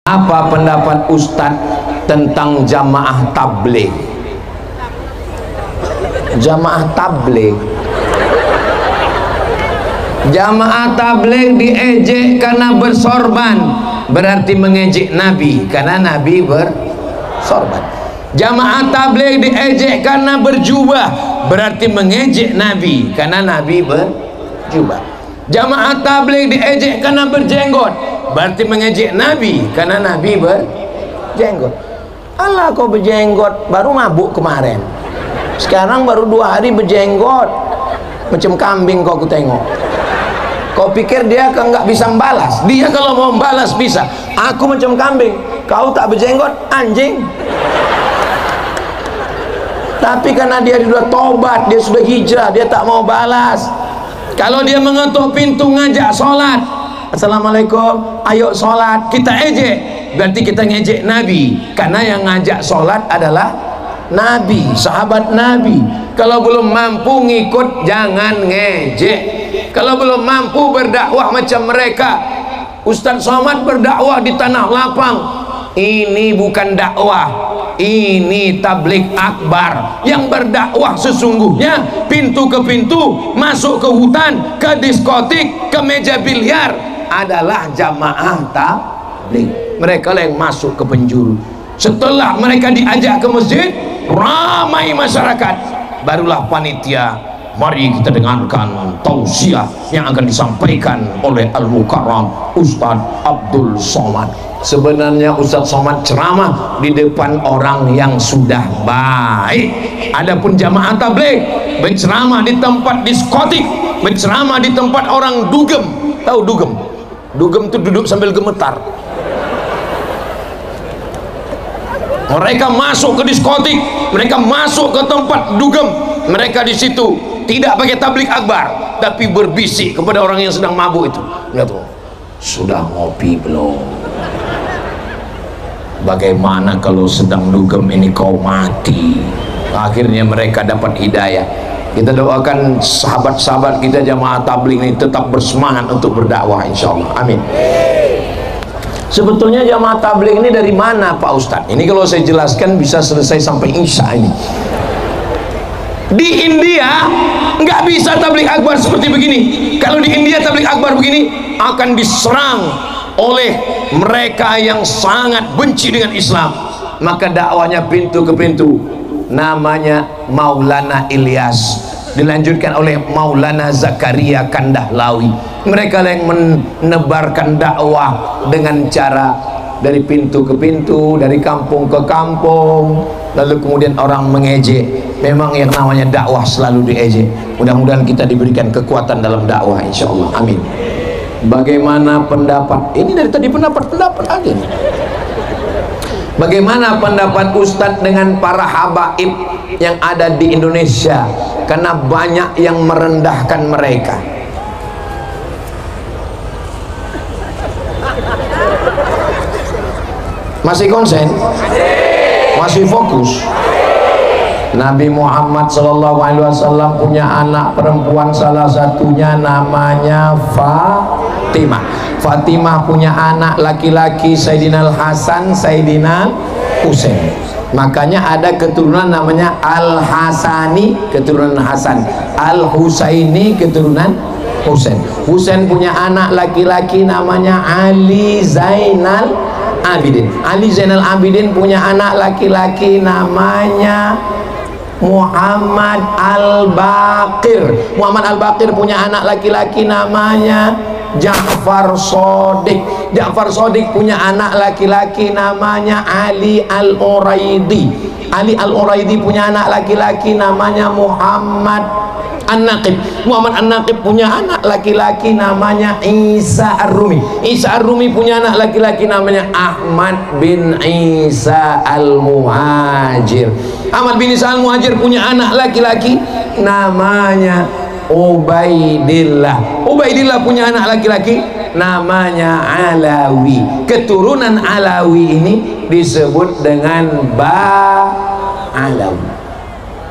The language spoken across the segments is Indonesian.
Apa pendapat Ustadz tentang jamaah tabligh? Jamaah tabligh, jamaah tabligh diejek karena bersorban, berarti mengejek Nabi karena Nabi bersorban. Jamaah tabligh diejek karena berjubah, berarti mengejek Nabi karena Nabi berjubah. Jamaah tabligh diejek karena berjenggot, berarti mengejek Nabi karena Nabi berjenggot. Allah, kau berjenggot baru mabuk kemarin, sekarang baru 2 hari berjenggot, macam kambing kau tengok. Kau pikir dia nggak bisa membalas? Dia kalau mau membalas bisa. Aku macam kambing, kau tak berjenggot, anjing. Tapi karena dia sudah tobat, dia sudah hijrah, dia tak mau balas. Kalau dia mengetuk pintu ngajak sholat, assalamualaikum, ayo sholat, kita ejek, berarti kita ngejek Nabi, karena yang ngajak sholat adalah Nabi, sahabat Nabi. Kalau belum mampu ngikut, jangan ngejek. Kalau belum mampu berdakwah macam mereka, Ustadz Somad berdakwah di tanah lapang, ini bukan dakwah, ini tabligh akbar. Yang berdakwah sesungguhnya pintu ke pintu, masuk ke hutan, ke diskotik, ke meja biliar, adalah jamaah tabligh. Mereka yang masuk ke penjuru. Setelah mereka diajak ke masjid, ramai masyarakat, barulah panitia, mari kita dengarkan tausiah yang akan disampaikan oleh Al-Mukarram Ustadz Abdul Somad. Sebenarnya Ustadz Somad ceramah di depan orang yang sudah baik. Adapun jamaah tabligh berceramah di tempat diskotik, berceramah di tempat orang dugem. Tahu dugem? Dugem itu duduk sambil gemetar. Mereka masuk ke diskotik, mereka masuk ke tempat dugem, mereka di situ tidak pakai tabligh akbar, tapi berbisik kepada orang yang sedang mabuk itu. Lihat tuh, sudah ngopi belum? Bagaimana kalau sedang dugem ini kau mati? Akhirnya mereka dapat hidayah. Kita doakan sahabat-sahabat kita jamaah tabligh ini tetap bersemangat untuk berdakwah, insyaallah. Amin. Sebetulnya jamaah tabligh ini dari mana Pak Ustadz? Ini kalau saya jelaskan bisa selesai sampai Isya ini. Di India nggak bisa tabligh akbar seperti begini. Kalau di India tabligh akbar begini akan diserang oleh mereka yang sangat benci dengan Islam. Maka dakwanya pintu ke pintu. Namanya Maulana Ilyas, dilanjutkan oleh Maulana Zakaria Kandahlawi. Mereka yang menebarkan dakwah dengan cara dari pintu ke pintu, dari kampung ke kampung, lalu kemudian orang mengejek. Memang yang namanya dakwah selalu diejek. Mudah-mudahan kita diberikan kekuatan dalam dakwah, insyaallah. Amin. Bagaimana pendapat? Ini dari tadi pendapat aja. Bagaimana pendapat Ustadz dengan para habaib yang ada di Indonesia? Karena banyak yang merendahkan mereka. Masih konsen? Masih fokus? Nabi Muhammad SAW punya anak perempuan, salah satunya namanya Fatimah. Fatimah punya anak laki-laki Sayyidina Al-Hasan, Sayyidina Husain. Makanya ada keturunan namanya Al-Hasani, keturunan Hasan, Al-Husaini, keturunan Husain. Husain punya anak laki-laki namanya Ali Zainal Abidin. Ali Zainal Abidin punya anak laki-laki namanya Muhammad Al-Baqir. Muhammad Al-Baqir punya anak laki-laki namanya Ja'far Shadiq. Ja'far Shadiq punya anak laki-laki namanya Ali Al-Uraidi. Ali Al-Uraidi punya anak laki-laki namanya Muhammad An-Naqib. Muhammad An-Naqib punya anak laki-laki namanya Isa Ar-Rumi. Isa Ar-Rumi punya anak laki-laki namanya Ahmad bin Isa Al-Muhajir. Ahmad bin Isa Al-Muhajir punya anak laki-laki namanya Ubaidillah. Ubaidillah punya anak laki-laki namanya Alawi. Keturunan Alawi ini disebut dengan Ba'alawi.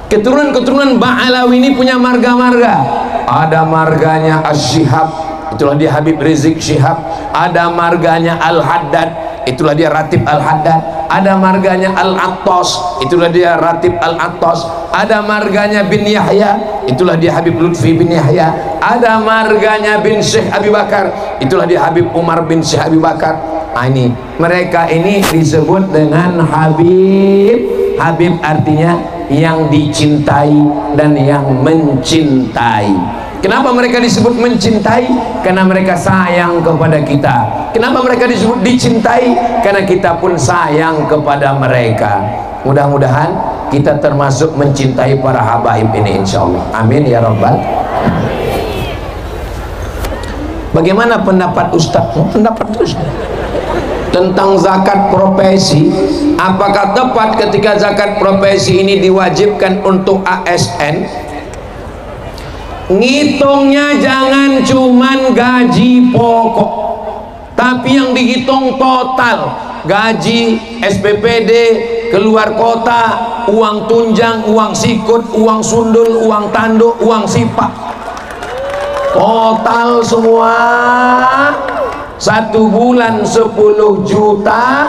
Keturunan-keturunan Ba'alawi ini punya marga-marga. Ada marganya Asy-Syihab, itulah dia Habib Rizik Syihab. Ada marganya Al-Haddad, itulah dia Ratib Al-Haddad. Ada marganya Al-Attas, itulah dia Ratib Al-Attas. Ada marganya bin Yahya, itulah dia Habib Lutfi bin Yahya. Ada marganya bin Syekh Abi Bakar, itulah dia Habib Umar bin Syekh Abi Bakar. Nah, ini mereka ini disebut dengan Habib. Habib artinya yang dicintai dan yang mencintai. Kenapa mereka disebut mencintai? Karena mereka sayang kepada kita. Kenapa mereka disebut dicintai? Karena kita pun sayang kepada mereka. Mudah-mudahan kita termasuk mencintai para habaib ini, insyaallah. Amin ya rabbal. Bagaimana pendapat Ustaz? Pendapat terus tentang zakat profesi. Apakah tepat ketika zakat profesi ini diwajibkan untuk ASN? Ngitungnya jangan cuman gaji pokok, tapi yang dihitung total. Gaji, SPPD, keluar kota, uang tunjang, uang sikut, uang sundul, uang tanduk, uang sipak, total semua. 1 bulan 10 juta,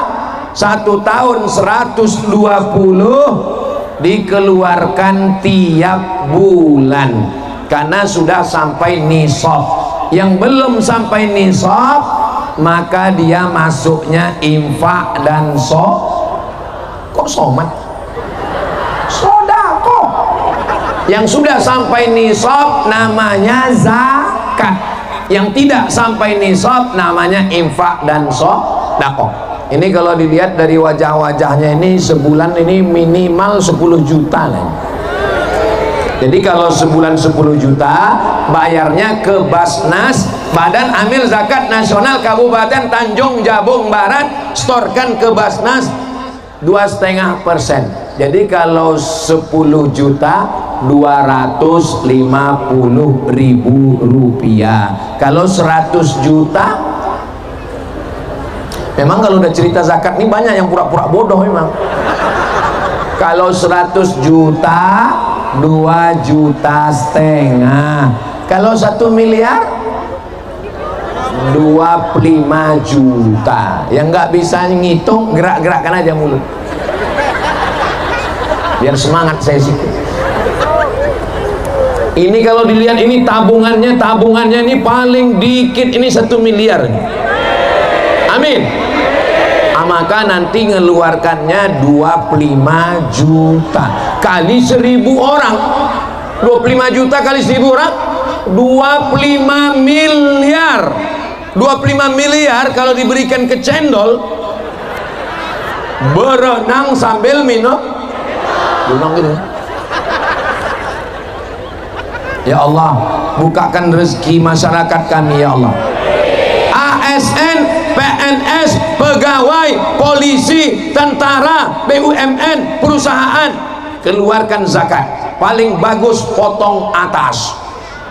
1 tahun 120 dikeluarkan tiap bulan. Karena sudah sampai nisab. Yang belum sampai nisab, maka dia masuknya infak dan kok somat? Sodako. Yang sudah sampai nisab namanya zakat. Yang tidak sampai nisab namanya infak dan sodako. Ini kalau dilihat dari wajah-wajahnya ini, sebulan ini minimal 10 juta lah. Jadi kalau sebulan 10 juta, bayarnya ke Basnas, Badan Amil Zakat Nasional Kabupaten Tanjung Jabung Barat, storkan ke Basnas 2,5%. Jadi kalau 10 juta 250.000 rupiah. Kalau 100 juta, memang kalau udah cerita zakat ini banyak yang pura-pura bodoh memang. Kalau 100 juta 2,5 juta. Kalau 1 miliar 25 juta. Yang nggak bisa ngitung, gerak-gerakkan aja mulut biar semangat saya sikit. Ini kalau dilihat ini tabungannya ini paling dikit, ini 1 miliar. Amin. Maka nanti ngeluarkannya 25 juta kali 1.000 orang. 25 juta kali 1.000 orang 25 miliar. 25 miliar kalau diberikan ke cendol, berenang sambil minum gitu. Ya Allah, bukakan rezeki masyarakat kami ya Allah. ASN, PNS, pegawai, polisi, tentara, BUMN, perusahaan, keluarkan zakat. Paling bagus potong atas.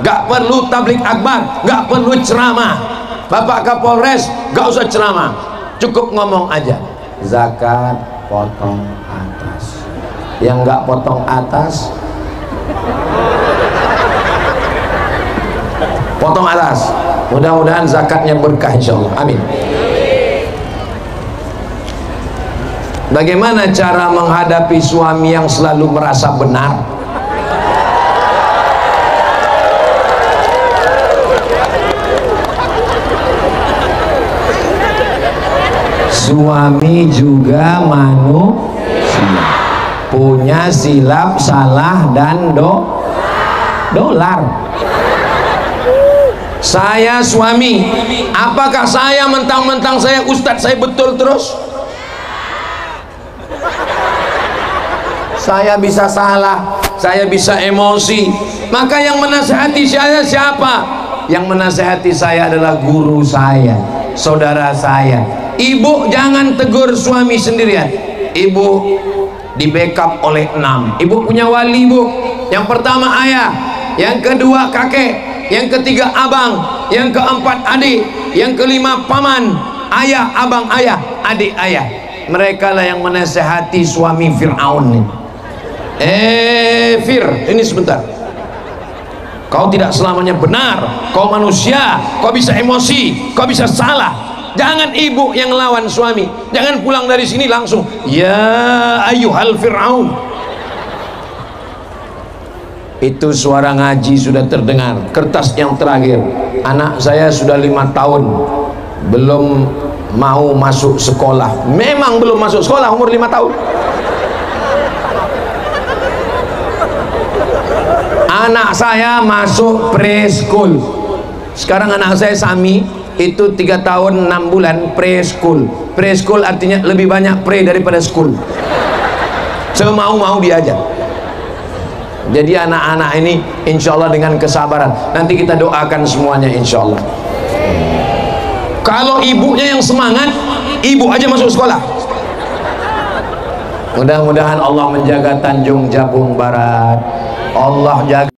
Gak perlu tablik akbar, gak perlu ceramah. Bapak Kapolres gak usah ceramah, cukup ngomong aja zakat potong atas. Yang gak potong atas, potong atas. Mudah-mudahan zakatnya berkah insyaallah. Amin. Bagaimana cara menghadapi suami yang selalu merasa benar? Suami juga manusia, punya silap, salah, dan dolar. Saya suami, apakah saya mentang-mentang saya ustadz saya betul terus? Saya bisa salah, saya bisa emosi. Maka yang menasihati saya siapa? Yang menasihati saya adalah guru saya, saudara saya. Ibu jangan tegur suami sendirian. Ibu di backup oleh 6. Ibu punya wali, Bu. Yang pertama ayah, yang kedua kakek, yang ketiga abang, yang keempat adik, yang kelima paman, ayah, abang ayah, adik ayah. Mereka lah yang menasehati suami Fir'aun ini. Fir, ini sebentar. Kau tidak selamanya benar, kau manusia, kau bisa emosi, kau bisa salah. Jangan ibu yang lawan suami. Jangan pulang dari sini langsung ya ayyuhal fir'aun. Itu suara ngaji sudah terdengar. Kertas yang terakhir, anak saya sudah 5 tahun belum mau masuk sekolah. Memang belum masuk sekolah umur 5 tahun. Anak saya masuk preschool. Sekarang anak saya Sami itu 3 tahun 6 bulan preschool. Preschool artinya lebih banyak pre daripada school. Semau-mau diajar. Jadi anak-anak ini insya Allah dengan kesabaran, nanti kita doakan semuanya insya Allah. Kalau ibunya yang semangat, ibu aja masuk sekolah. Mudah-mudahan Allah menjaga Tanjung Jabung Barat. Allah jaga